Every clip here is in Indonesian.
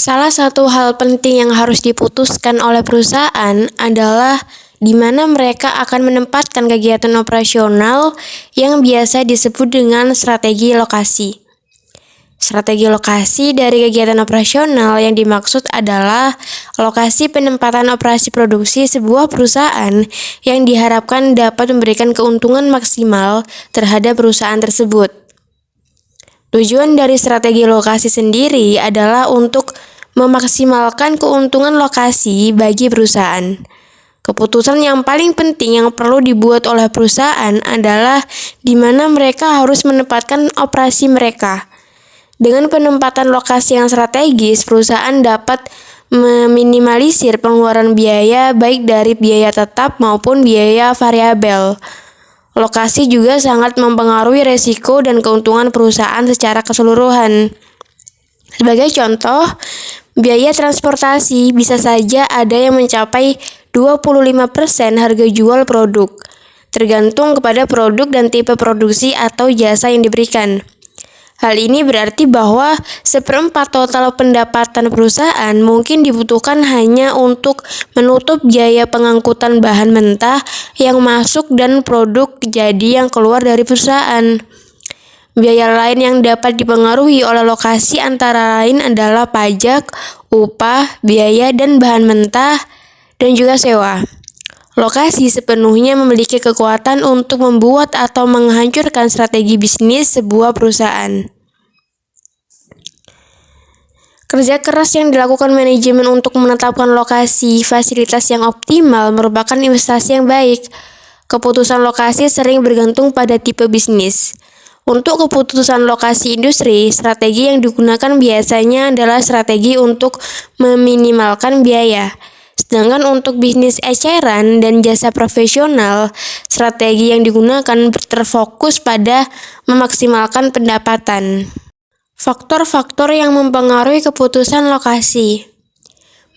Salah satu hal penting yang harus diputuskan oleh perusahaan adalah di mana mereka akan menempatkan kegiatan operasional yang biasa disebut dengan strategi lokasi. Strategi lokasi dari kegiatan operasional yang dimaksud adalah lokasi penempatan operasi produksi sebuah perusahaan yang diharapkan dapat memberikan keuntungan maksimal terhadap perusahaan tersebut. Tujuan dari strategi lokasi sendiri adalah untuk memaksimalkan keuntungan lokasi bagi perusahaan. Keputusan yang paling penting yang perlu dibuat oleh perusahaan adalah di mana mereka harus menempatkan operasi mereka. Dengan penempatan lokasi yang strategis, perusahaan dapat meminimalisir pengeluaran biaya baik dari biaya tetap maupun biaya variabel. Lokasi juga sangat mempengaruhi resiko dan keuntungan perusahaan secara keseluruhan. Sebagai contoh, biaya transportasi bisa saja ada yang mencapai 25% harga jual produk, tergantung kepada produk dan tipe produksi atau jasa yang diberikan. Hal ini berarti bahwa 1/4 total pendapatan perusahaan mungkin dibutuhkan hanya untuk menutup biaya pengangkutan bahan mentah yang masuk dan produk jadi yang keluar dari perusahaan. Biaya lain yang dapat dipengaruhi oleh lokasi antara lain adalah pajak, upah, biaya dan bahan mentah, dan juga sewa. Lokasi sepenuhnya memiliki kekuatan untuk membuat atau menghancurkan strategi bisnis sebuah perusahaan. Kerja keras yang dilakukan manajemen untuk menetapkan lokasi fasilitas yang optimal merupakan investasi yang baik. Keputusan lokasi sering bergantung pada tipe bisnis. Untuk keputusan lokasi industri, strategi yang digunakan biasanya adalah strategi untuk meminimalkan biaya. Sedangkan untuk bisnis eceran dan jasa profesional, strategi yang digunakan terfokus pada memaksimalkan pendapatan. Faktor-faktor yang mempengaruhi keputusan lokasi.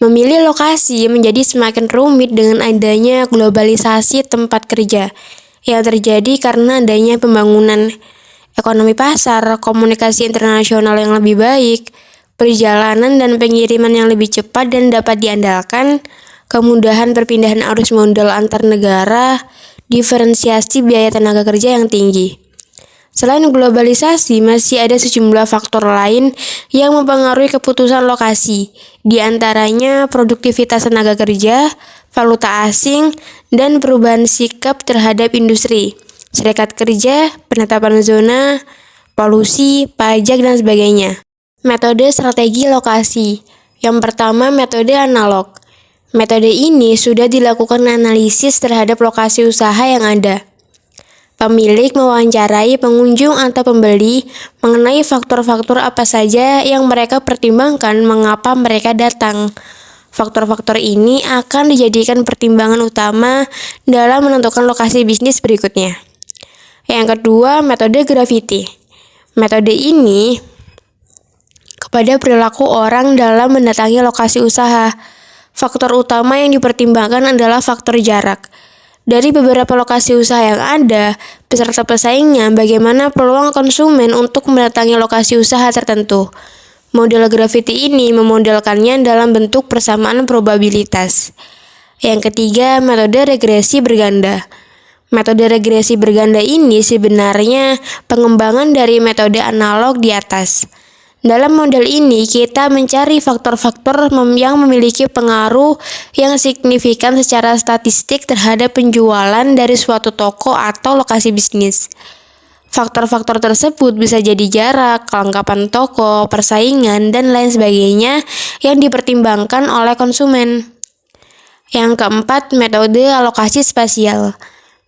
Memilih lokasi menjadi semakin rumit dengan adanya globalisasi tempat kerja yang terjadi karena adanya pembangunan ekonomi pasar, komunikasi internasional yang lebih baik, perjalanan dan pengiriman yang lebih cepat dan dapat diandalkan, kemudahan perpindahan arus modal antar negara, diferensiasi biaya tenaga kerja yang tinggi. Selain globalisasi, masih ada sejumlah faktor lain yang mempengaruhi keputusan lokasi, di antaranya produktivitas tenaga kerja, valuta asing, dan perubahan sikap terhadap industri, serikat kerja, penetapan zona, polusi, pajak, dan sebagainya. Metode strategi lokasi. Yang pertama, metode analog. Metode ini sudah dilakukan analisis terhadap lokasi usaha yang ada. Pemilik mewawancarai pengunjung atau pembeli mengenai faktor-faktor apa saja yang mereka pertimbangkan mengapa mereka datang. Faktor-faktor ini akan dijadikan pertimbangan utama dalam menentukan lokasi bisnis berikutnya. Yang kedua, metode gravity. Metode ini kepada perilaku orang dalam mendatangi lokasi usaha. Faktor utama yang dipertimbangkan adalah faktor jarak. Dari beberapa lokasi usaha yang ada, beserta pesaingnya, bagaimana peluang konsumen untuk mendatangi lokasi usaha tertentu. Model gravity ini memodelkannya dalam bentuk persamaan probabilitas. Yang ketiga, metode regresi berganda. Metode regresi berganda ini sebenarnya pengembangan dari metode analog di atas. Dalam model ini, kita mencari faktor-faktor yang memiliki pengaruh yang signifikan secara statistik terhadap penjualan dari suatu toko atau lokasi bisnis. Faktor-faktor tersebut bisa jadi jarak, kelengkapan toko, persaingan, dan lain sebagainya yang dipertimbangkan oleh konsumen. Yang keempat, metode alokasi spasial.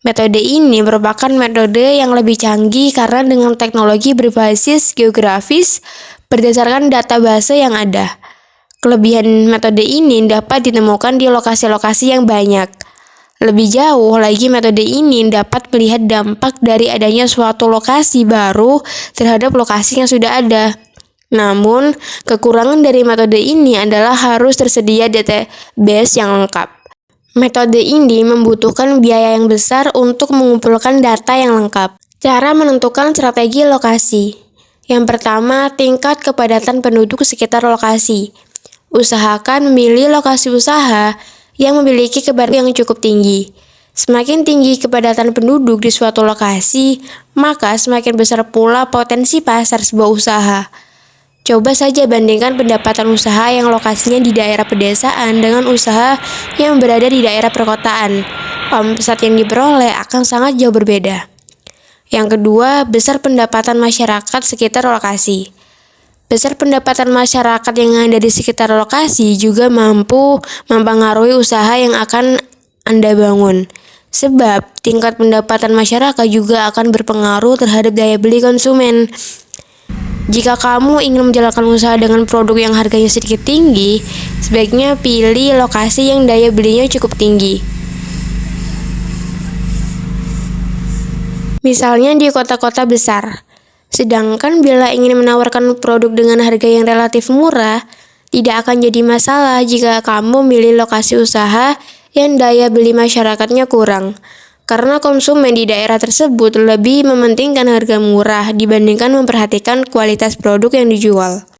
Metode ini merupakan metode yang lebih canggih karena dengan teknologi berbasis geografis berdasarkan database yang ada. Kelebihan metode ini dapat ditemukan di lokasi-lokasi yang banyak. Lebih jauh lagi, metode ini dapat melihat dampak dari adanya suatu lokasi baru terhadap lokasi yang sudah ada. Namun, kekurangan dari metode ini adalah harus tersedia database yang lengkap. Metode ini membutuhkan biaya yang besar untuk mengumpulkan data yang lengkap. Cara menentukan strategi lokasi. Yang pertama, tingkat kepadatan penduduk sekitar lokasi. Usahakan memilih lokasi usaha yang memiliki kepadatan yang cukup tinggi. Semakin tinggi kepadatan penduduk di suatu lokasi, maka semakin besar pula potensi pasar sebuah usaha. Coba saja bandingkan pendapatan usaha yang lokasinya di daerah pedesaan dengan usaha yang berada di daerah perkotaan. Omset yang diperoleh akan sangat jauh berbeda. Yang kedua, besar pendapatan masyarakat sekitar lokasi. Besar pendapatan masyarakat yang ada di sekitar lokasi juga mampu mempengaruhi usaha yang akan Anda bangun. Sebab tingkat pendapatan masyarakat juga akan berpengaruh terhadap daya beli konsumen. Jika kamu ingin menjalankan usaha dengan produk yang harganya sedikit tinggi, sebaiknya pilih lokasi yang daya belinya cukup tinggi. Misalnya di kota-kota besar. Sedangkan bila ingin menawarkan produk dengan harga yang relatif murah, tidak akan jadi masalah jika kamu milih lokasi usaha yang daya beli masyarakatnya kurang. Karena konsumen di daerah tersebut lebih mementingkan harga murah dibandingkan memperhatikan kualitas produk yang dijual.